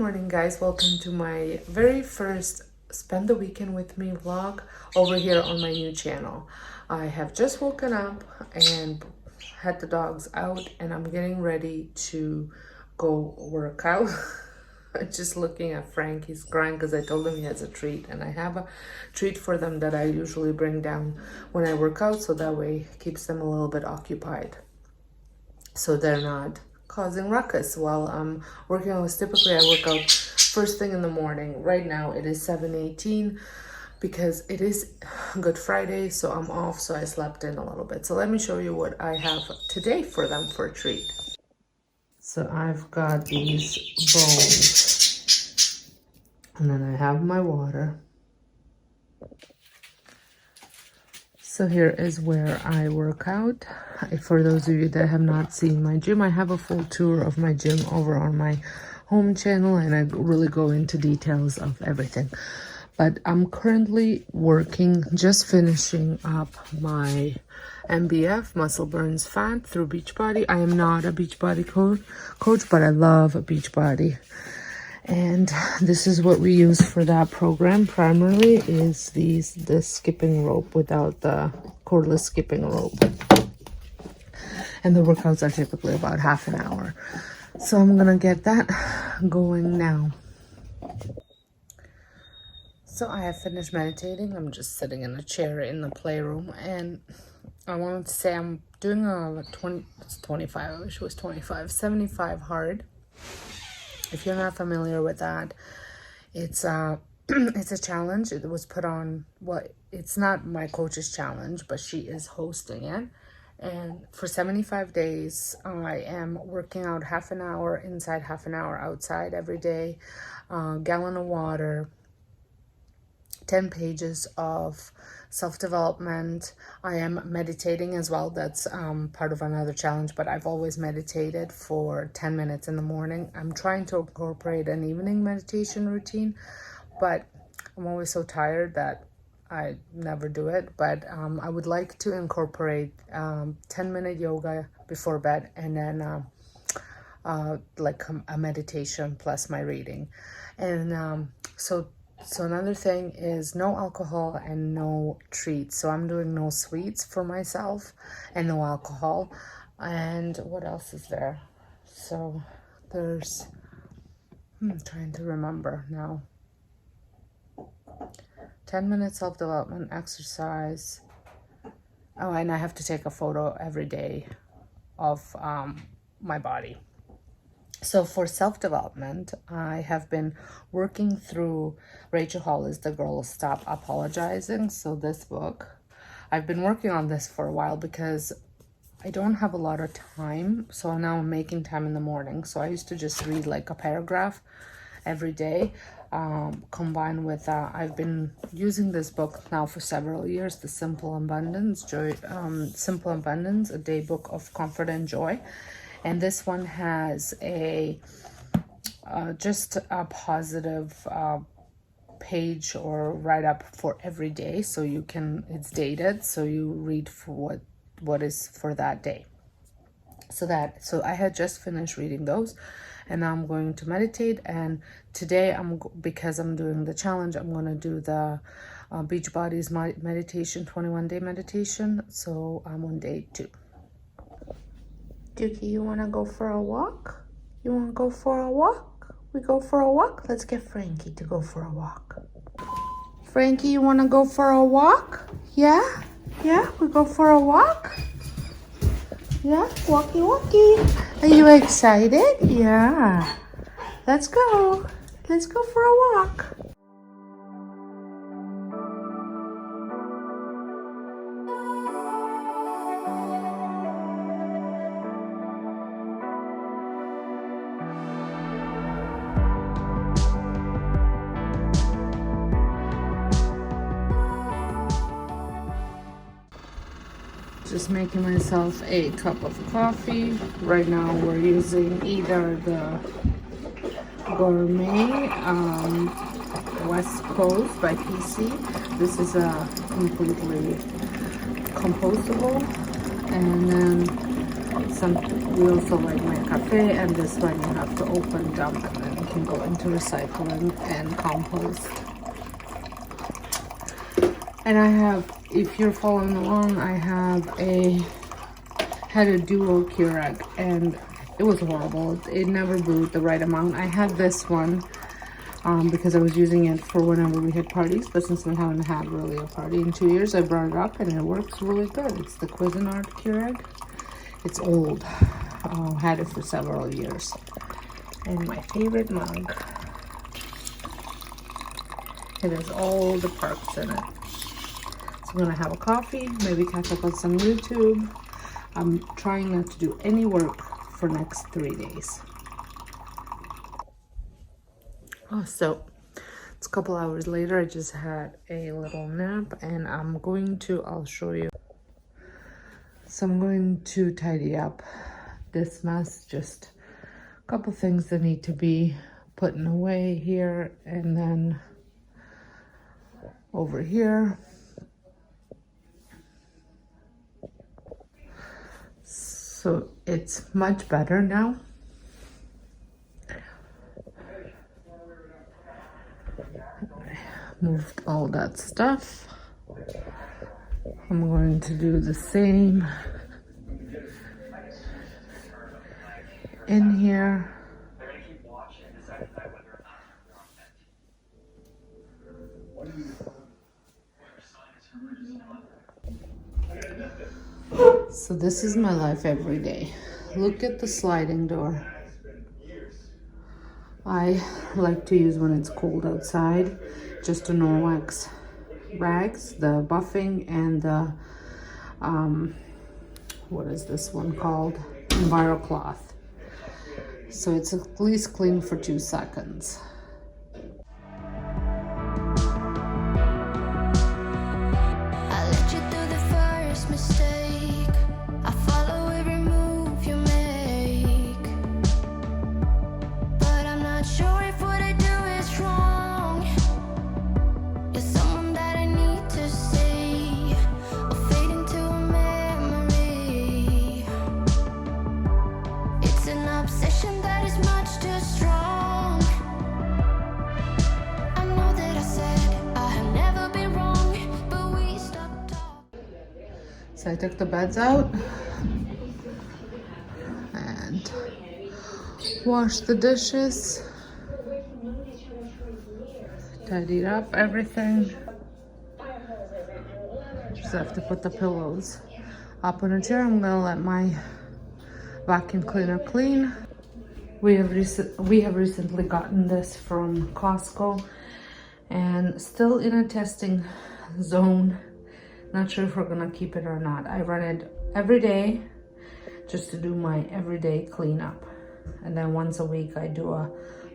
morning, guys. Welcome to my very first spend the weekend with me vlog over here on my new channel. I have just woken up and had the dogs out, and I'm getting ready to go work out. Just looking at Frank, he's crying because I told him he has a treat, and I have a treat for them that I usually bring down when I work out, so that way it keeps them a little bit occupied, so they're not causing ruckus while I'm working out. Typically I work out first thing in the morning. Right now it is 7:18 because it is Good Friday, so I'm off, so I slept in a little bit. So let me show you what I have today for them for a treat. So I've got these bowls, and then I have my water. So here is where I work out. For those of you that have not seen my gym, I have a full tour of my gym over on my home channel, and I really go into details of everything. But I'm currently working, just finishing up my MBF, Muscle Burns Fat, through Beachbody. I am not a Beachbody coach, but I love Beachbody. And this is what we use for that program primarily, is this skipping rope without the cordless skipping rope. And the workouts are typically about half an hour. So I'm gonna get that going now. So I have finished meditating. I'm just sitting in a chair in the playroom, and I wanted to say I'm doing a 25, I wish it was 25, 75 hard. If you're not familiar with that, it's it's a challenge. It was put on, well, it's not my coach's challenge, but she is hosting it. And for 75 days, I am working out half an hour inside, half an hour outside every day, gallon of water, 10 pages of self-development. I am meditating as well. That's part of another challenge, but I've always meditated for 10 minutes in the morning. I'm trying to incorporate an evening meditation routine, but I'm always so tired that I never do it. But I would like to incorporate 10-minute yoga before bed, and then like a meditation plus my reading. And so another thing is no alcohol and no treats. So I'm doing no sweets for myself and no alcohol. And what else is there? So there's, I'm trying to remember now. 10 minutes self-development, exercise. Oh, and I have to take a photo every day of my body. So for self-development, I have been working through Rachel Hollis, The Girl Stop Apologizing. So this book, I've been working on this for a while because I don't have a lot of time. So now I'm making time in the morning. So I used to just read like a paragraph every day, combined with, I've been using this book now for several years, The Simple Abundance, Simple Abundance, a day book of comfort and joy. And this one has a just a positive page or write-up for every day, so you can, it's dated, so you read for what is for that day. So I had just finished reading those, and now I'm going to meditate. And today because I'm doing the challenge, I'm going to do the Beachbody's meditation, 21-day meditation. So I'm on day 2. Dookie, you want to go for a walk? You want to go for a walk? We go for a walk? Let's get Frankie to go for a walk. Frankie, you want to go for a walk? Yeah? Yeah? We go for a walk? Yeah? Walkie, walkie. Are you excited? Yeah. Let's go. Let's go for a walk. Just making myself a cup of coffee. Right now we're using either the Gourmet West Coast by PC. This is a completely compostable. And then we also like my cafe, and this one you have to open, dump, and then can go into recycling and compost. And I have, if you're following along, I had a duo Keurig, and it was horrible. It never brewed the right amount. I had this one because I was using it for whenever we had parties, but since we haven't had really a party in 2 years, I brought it up and it works really good. It's the Cuisinart Keurig. It's old. Had it for several years. And my favorite mug. It has all the parts in it. So I'm gonna have a coffee, maybe catch up on some YouTube. I'm trying not to do any work for next 3 days. Oh, so it's a couple hours later. I just had a little nap and I'll show you. So I'm going to tidy up this mess, just a couple things that need to be put away here and then over here. So it's much better now. Moved all that stuff. I'm going to do the same in here. So this is my life every day. Look at the sliding door. I like to use when it's cold outside, just a Norwex rags, the buffing and the, what is this one called? EnviroCloth. So it's at least clean for 2 seconds. So I took the beds out and washed the dishes, tidied up everything. Just have to put the pillows up on a chair. I'm gonna let my vacuum cleaner clean. We have recently gotten this from Costco and still in a testing zone. Not sure if we're gonna keep it or not. I run it every day just to do my everyday cleanup. And then once a week I do a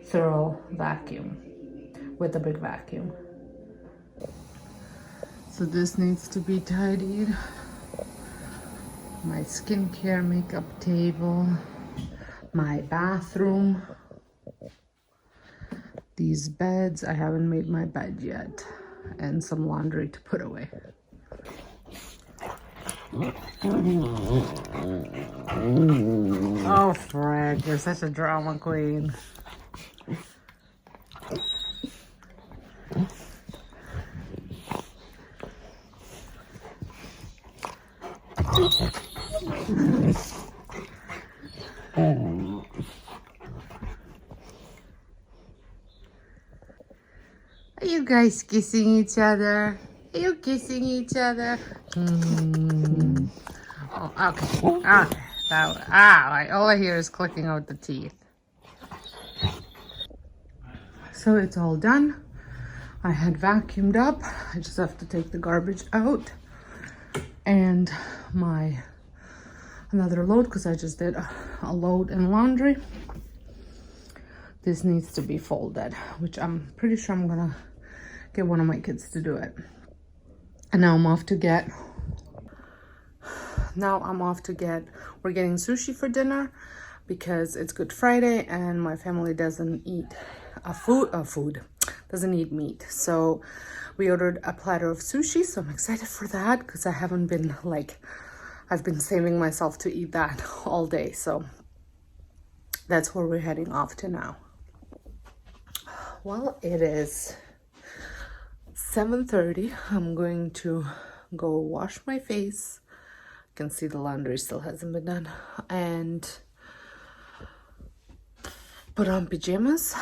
thorough vacuum with a big vacuum. So this needs to be tidied. My skincare makeup table, my bathroom, these beds. I haven't made my bed yet, and some laundry to put away. Oh, Fred, you're such a drama queen. Are you guys kissing each other? Are you kissing each other? Oh, okay. Okay. All I hear is clicking out the teeth. So it's all done. I had vacuumed up. I just have to take the garbage out. And another load, because I just did a load in laundry. This needs to be folded, which I'm pretty sure I'm gonna get one of my kids to do it. And now I'm off to get, we're getting sushi for dinner because it's Good Friday and my family doesn't eat doesn't eat meat. So we ordered a platter of sushi, so I'm excited for that because I've been saving myself to eat that all day. So that's where we're heading off to now. Well, it is 7:30. I'm going to go wash my face. You can see the laundry still hasn't been done. And put on pajamas.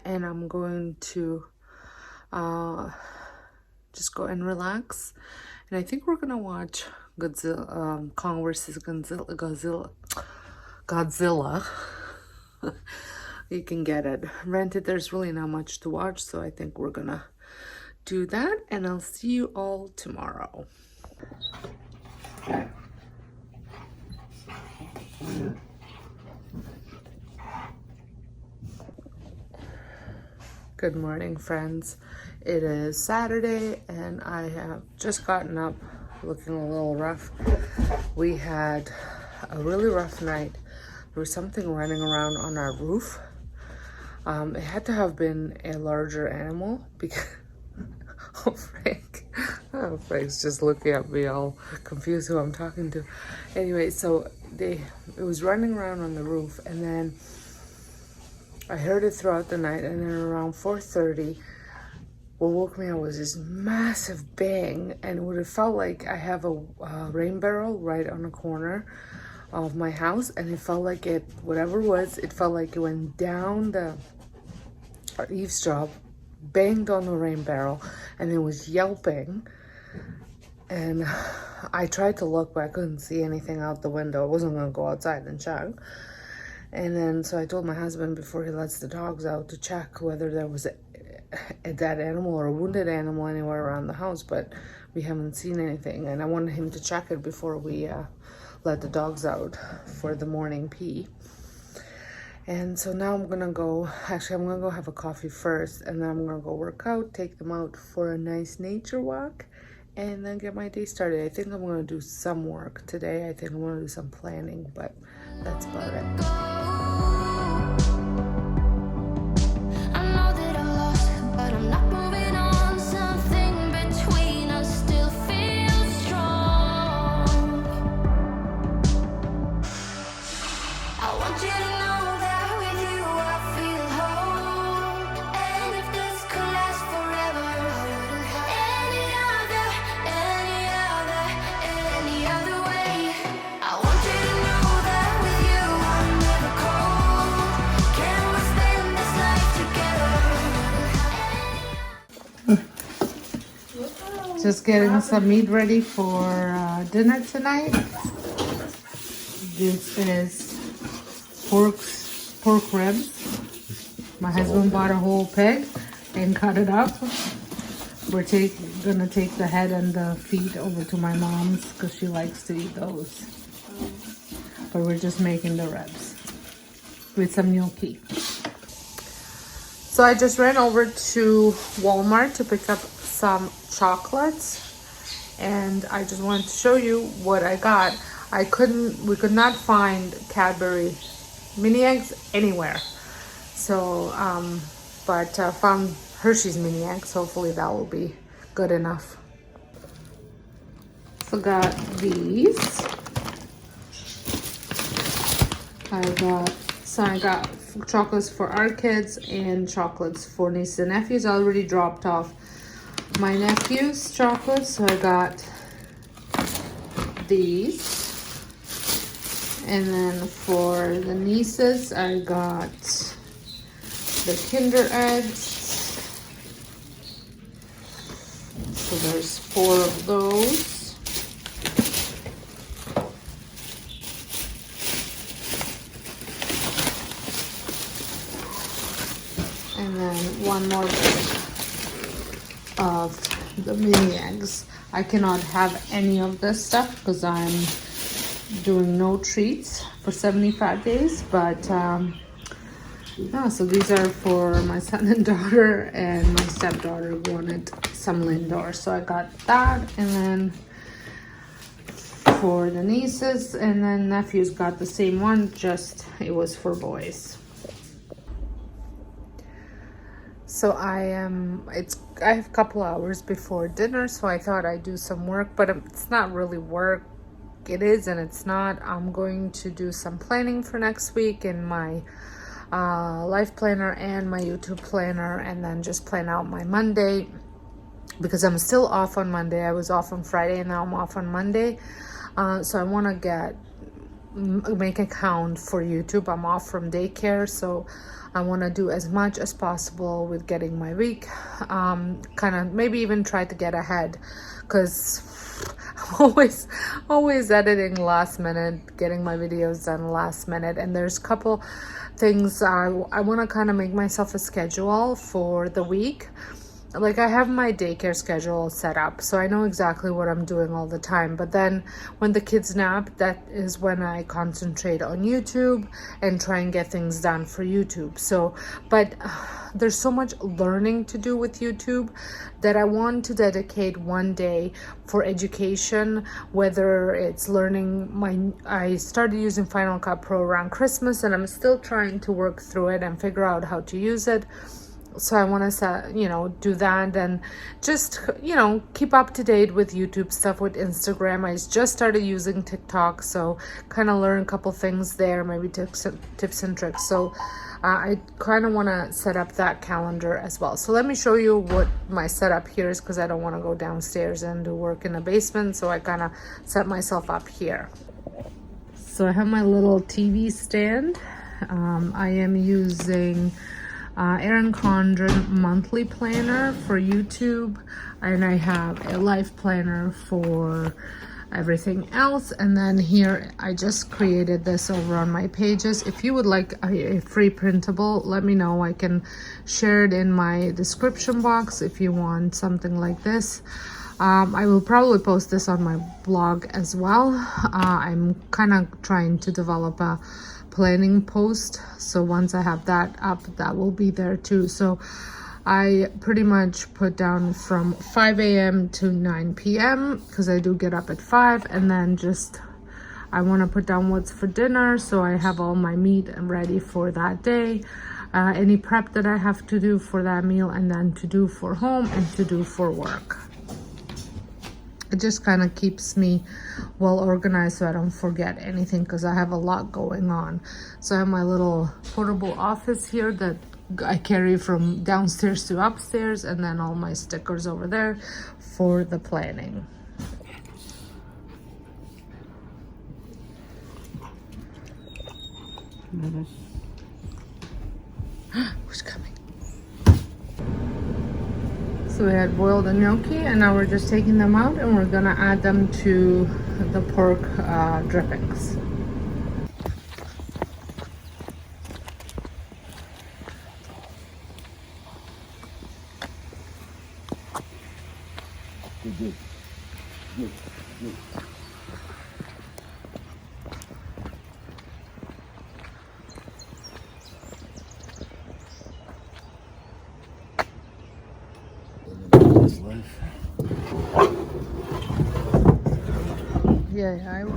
And I'm going to just go and relax. And I think we're going to watch Godzilla, Kong vs. Godzilla. You can get it rented. There's really not much to watch, so I think we're gonna do that, and I'll see you all tomorrow. Good morning, friends. It is Saturday and I have just gotten up looking a little rough. We had a really rough night. There was something running around on our roof. It had to have been a larger animal because Frank's just looking at me all confused who I'm talking to. Anyway, so it was running around on the roof, and then I heard it throughout the night, and then around 4:30, what woke me up was this massive bang, and it would have felt like I have a rain barrel right on the corner of my house, and it felt like it, whatever it was, it felt like it went down the eavesdrop, banged on the rain barrel, and it was yelping. And I tried to look, but I couldn't see anything out the window. I wasn't gonna go outside and check. And then so I told my husband before he lets the dogs out to check whether there was a dead animal or a wounded animal anywhere around the house, but we haven't seen anything, and I wanted him to check it before we let the dogs out for the morning pee. And so now I'm gonna go have a coffee first, and then I'm gonna go work out, take them out for a nice nature walk, and then get my day started. I think I'm gonna do some work today. I think I'm gonna do some planning, but that's about it. Just getting some meat ready for dinner tonight. This is pork ribs. My husband bought a whole pig and cut it up. We're gonna take the head and the feet over to my mom's because she likes to eat those. But we're just making the ribs with some gnocchi. So I just ran over to Walmart to pick up some chocolates, and I just wanted to show you what I got. We could not find Cadbury mini eggs anywhere. So, but found Hershey's mini eggs. Hopefully that will be good enough. So got these. I got chocolates for our kids and chocolates for nieces and nephews. I already dropped off my nephew's chocolates, so I got these. And then for the nieces, I got the Kinder eggs. So there's 4 of those. And then one more of the mini eggs. I cannot have any of this stuff because I'm doing no treats for 75 days, but so these are for my son and daughter, and my stepdaughter wanted some Lindor, so I got that. And then for the nieces and then nephews got the same one, just it was for boys. So I have a couple hours before dinner, so I thought I'd do some work, but it's not really work. It is and it's not. I'm going to do some planning for next week in my life planner and my YouTube planner, and then just plan out my Monday, because I'm still off on Monday. I was off on Friday and now I'm off on Monday. So I want to make a count for YouTube. I'm off from daycare, so I want to do as much as possible with getting my week, kind of maybe even try to get ahead, because I'm always editing last minute, getting my videos done last minute, and there's a couple things I want to kind of make myself a schedule for the week. Like, I have my daycare schedule set up, so I know exactly what I'm doing all the time. But then when the kids nap, that is when I concentrate on YouTube and try and get things done for YouTube. So, but there's so much learning to do with YouTube that I want to dedicate one day for education, whether it's learning I started using Final Cut Pro around Christmas, and I'm still trying to work through it and figure out how to use it. So I want to, do that, and just, keep up to date with YouTube stuff, with Instagram. I just started using TikTok, so kind of learn a couple things there, maybe tips and tricks. So I kind of want to set up that calendar as well. So let me show you what my setup here is, because I don't want to go downstairs and do work in the basement. So I kind of set myself up here. So I have my little TV stand. I am using Erin Condren monthly planner for YouTube, and I have a life planner for everything else. And then here I just created this over on my pages. If you would like a free printable, let me know. I can share it in my description box if you want something like this. I will probably post this on my blog as well. I'm kind of trying to develop a planning post, so once I have that up, that will be there too. So I pretty much put down from 5 a.m. to 9 p.m. because I do get up at 5, and then just I want to put down what's for dinner, so I have all my meat ready for that day, any prep that I have to do for that meal, and then to do for home and to do for work. It just kind of keeps me well organized so I don't forget anything, because I have a lot going on. So I have my little portable office here that I carry from downstairs to upstairs, and then all my stickers over there for the planning. Who's coming? So we had boiled the gnocchi, and now we're just taking them out, and we're gonna add them to the pork drippings. Yeah, I will.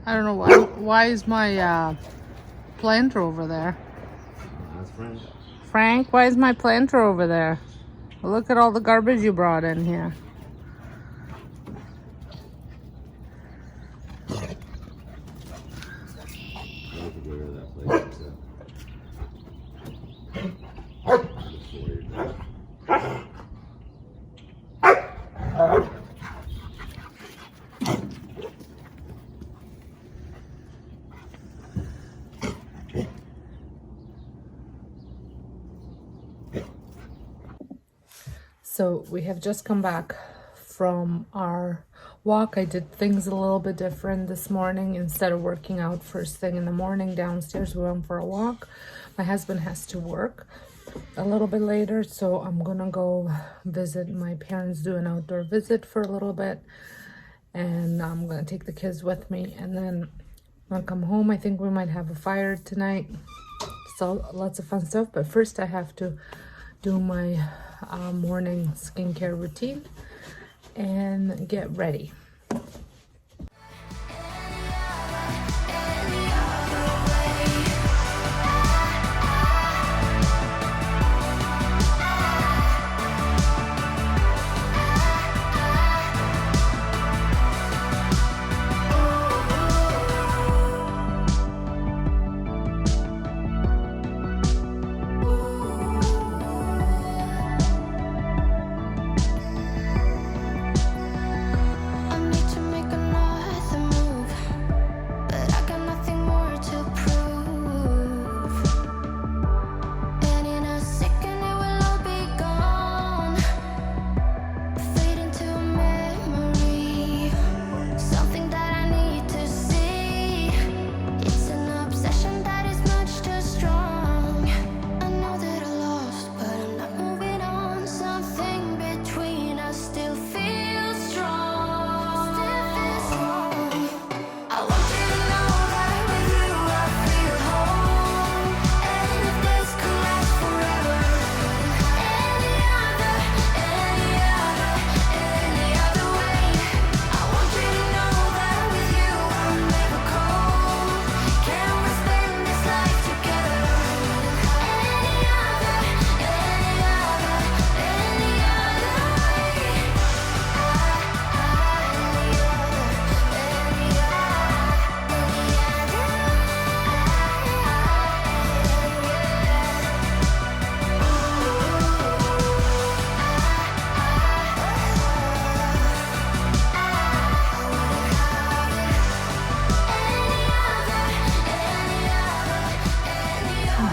I don't know why is my planter over there? That's Frank. Frank, why is my planter over there? Look at all the garbage you brought in here. So we have just come back from our walk. I did things a little bit different this morning. Instead of working out first thing in the morning downstairs, we went for a walk. My husband has to work a little bit later, so I'm gonna go visit my parents, do an outdoor visit for a little bit, and I'm gonna take the kids with me, and then when I come home, I think we might have a fire tonight. So lots of fun stuff, but first I have to do my morning skincare routine and get ready. Any other way.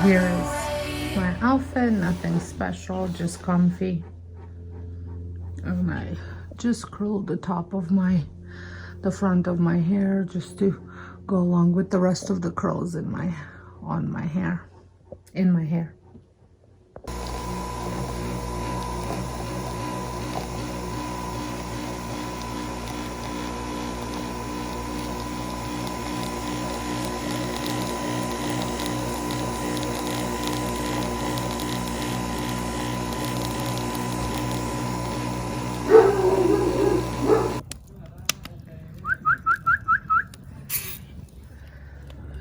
here is my outfit, nothing special, just comfy. And I just curled the top of the front of my hair just to go along with the rest of the curls in my hair.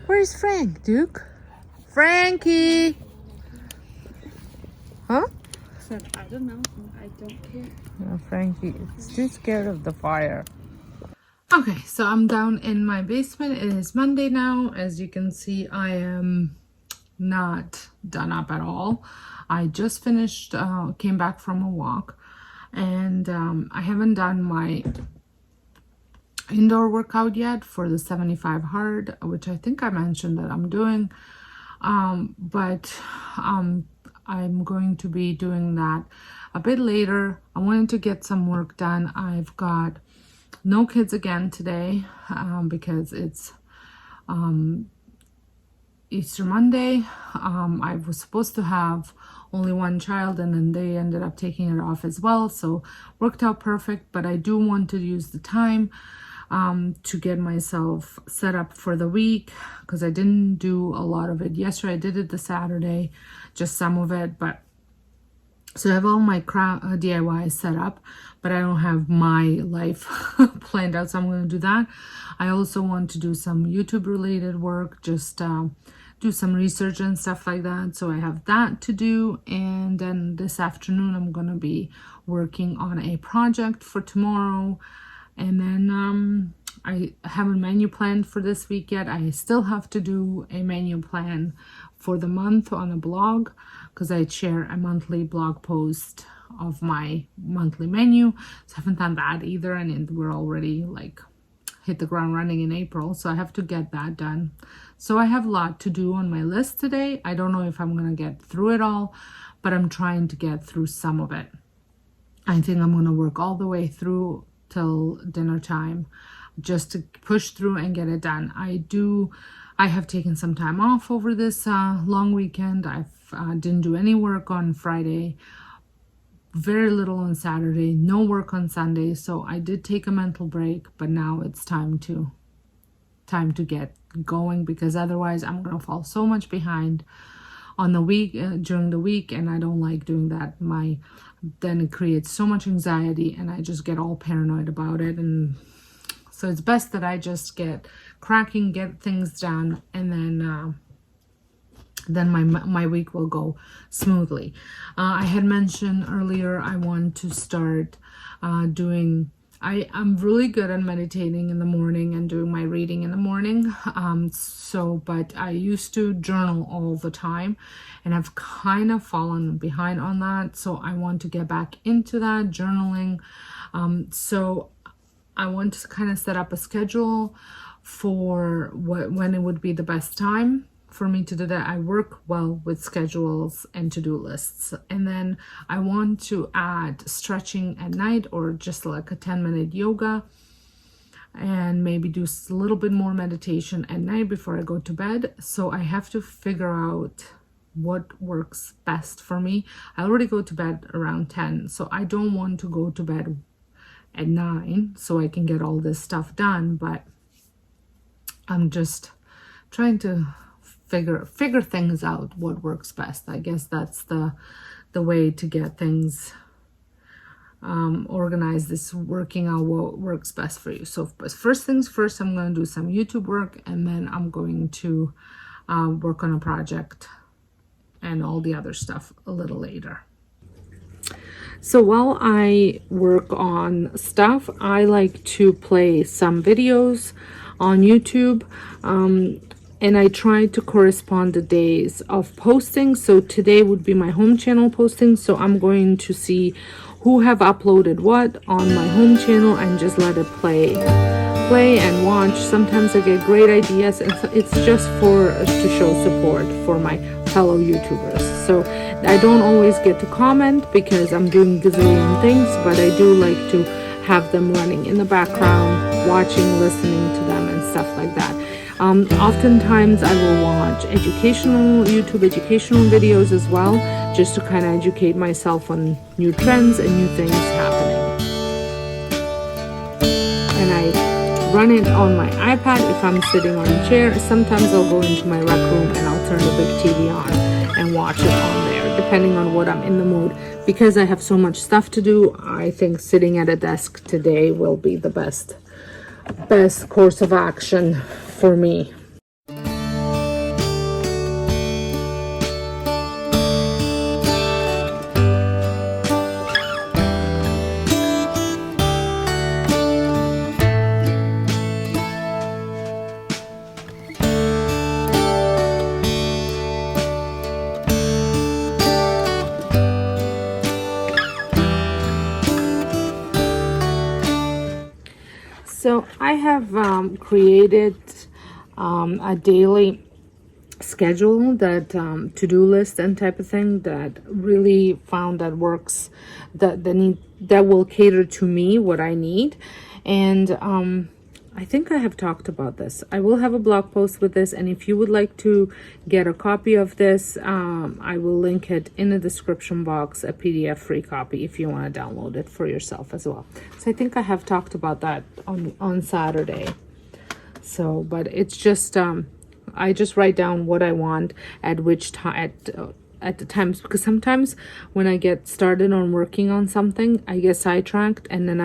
Where's Frank, Duke? Frankie! Huh? Said, I don't know. I don't care. No, Frankie is too scared of the fire. Okay, so I'm down in my basement. It is Monday now. As you can see, I am not done up at all. I just finished, came back from a walk, and I haven't done my indoor workout yet for the 75 hard, which I think I mentioned that I'm doing, but I'm going to be doing that a bit later. I wanted to get some work done. I've got no kids again today because it's Easter Monday. I was supposed to have only one child, and then they ended up taking it off as well, so worked out perfect. But I do want to use the time to get myself set up for the week, because I didn't do a lot of it yesterday. I did it the Saturday, just some of it, but so I have all my DIY set up, but I don't have my life planned out, so I'm going to do that. I also want to do some YouTube related work, just do some research and stuff like that, so I have that to do. And then this afternoon I'm going to be working on a project for tomorrow. And then I haven't menu planned for this week yet. I still have to do a menu plan for the month on a blog, because I share a monthly blog post of my monthly menu. So I haven't done that either, and we're already like hit the ground running in April, so I have to get that done. So I have a lot to do on my list today. I don't know if I'm gonna get through it all, but I'm trying to get through some of it. I think I'm gonna work all the way through till dinner time, just to push through and get it done. I have taken some time off over this long weekend. I didn't do any work on Friday, very little on Saturday, no work on Sunday, so I did take a mental break. But now it's time to get going, because otherwise I'm gonna fall so much behind on the week during the week, and I don't like doing that. Then it creates so much anxiety, and I just get all paranoid about it. And so it's best that I just get cracking, get things done, and then my week will go smoothly. I had mentioned earlier I want to start doing. I'm really good at meditating in the morning and doing my reading in the morning. But I used to journal all the time, and I've kind of fallen behind on that. So I want to get back into that journaling. So I want to kind of set up a schedule for when it would be the best time for me to do that. I work well with schedules and to-do lists. And then I want to add stretching at night, or just like a 10-minute yoga, and maybe do a little bit more meditation at night before I go to bed. So I have to figure out what works best for me. I already go to bed around 10, so I don't want to go to bed at 9 so I can get all this stuff done, but I'm just trying to figure things out, what works best. I guess that's the way to get things organized, is working out what works best for you. So first things first, I'm going to do some YouTube work, and then I'm going to work on a project and all the other stuff a little later. So while I work on stuff, I like to play some videos on YouTube, and I try to correspond the days of posting. So today would be my home channel posting, so I'm going to see who have uploaded what on my home channel and just let it play and watch. Sometimes I get great ideas, and it's just to show support for my fellow YouTubers. So I don't always get to comment because I'm doing gazillion things, but I do like to have them running in the background, watching, listening to them and stuff like that. Oftentimes I will watch YouTube educational videos as well, just to kind of educate myself on new trends and new things happening. And I run it on my iPad if I'm sitting on a chair. Sometimes I'll go into my rec room and I'll turn the big TV on and watch it on there, depending on what I'm in the mood. Because I have so much stuff to do, I think sitting at a desk today will be the best course of action for me. So I have created a daily schedule, that to-do list and type of thing, that really found that works, that will cater to me, what I need. And I think I have talked about this. I will have a blog post with this, and if you would like to get a copy of this, I will link it in the description box, a PDF free copy if you want to download it for yourself as well. So I think I have talked about that on Saturday. So, but it's just I just write down what I want at which time, at the times, because sometimes when I get started on working on something, I get sidetracked, and then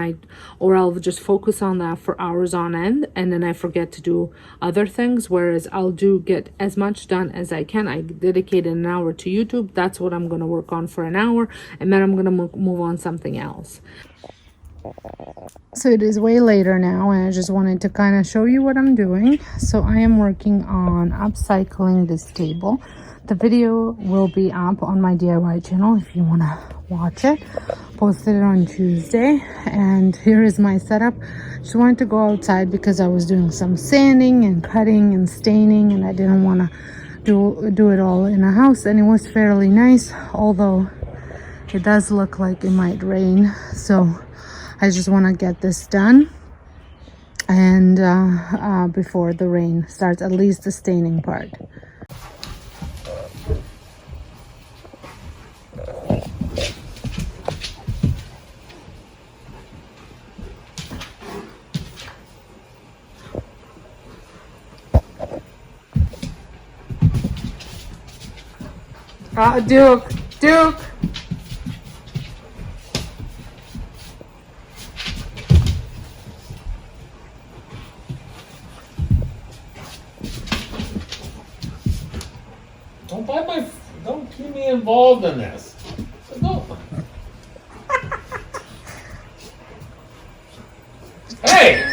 I'll just focus on that for hours on end, and then I forget to do other things. Whereas I'll get as much done as I can. I dedicated an hour to YouTube. That's what I'm going to work on for an hour, and then I'm going to move on something else. So it is way later now, and I just wanted to kind of show you what I'm doing. So I am working on upcycling this table. The video will be up on my DIY channel if you want to watch it. Posted it on Tuesday, and here is my setup. Just wanted to go outside because I was doing some sanding and cutting and staining, and I didn't want to do it all in a house. And it was fairly nice, although it does look like it might rain. So I just want to get this done, and before the rain starts, at least the staining part. Duke. Don't keep me involved in this. No. Hey!